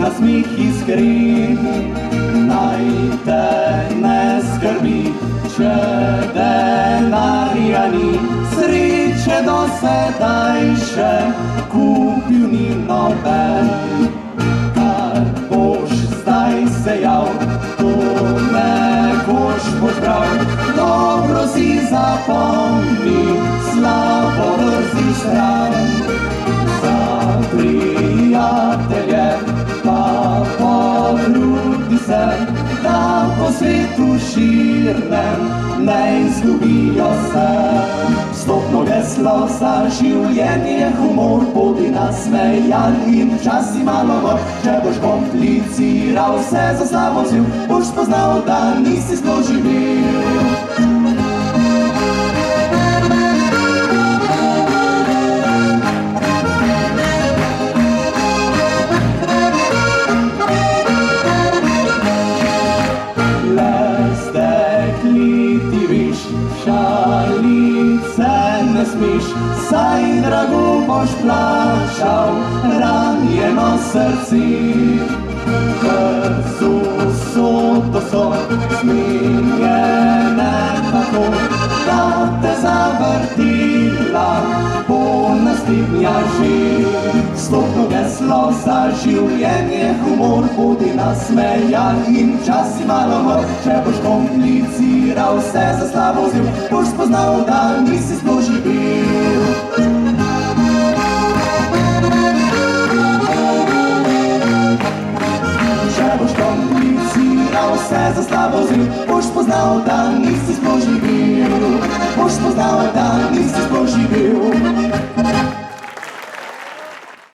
nasmih iskren. Naj te ne skrbi, če denarja ni, sreče do sedaj še kupil ni noben. Kar boš zdaj sejal, to nekoč boš bral. Dobro si zapomni, slabo vrzi stran. Za prijatelje pa potrudi se, da po svetu širnem ne izgubijo se. Vstopno geslo za življenje, humor, bodi nasmejan in včasih malo mor. Če boš kompliciral, vse za slavo vzel, boš spoznal, da nisi sploh živel. Saj drago boš plačal ranjeno srce, ker z usodo so zmenjene tako, da te zavrtila bo naslednja že. Vstopno geslo za življenje, humor, bodi nasmejan in včasih malo mor. Če boš kompliciral, vse za slavo vzel, boš spoznal, da nisi sploh živel. Če boš kompliciral, vse za slavo vzel, boš spoznal, da nisi sploh živel. Boš spoznal, da nisi sploh živel.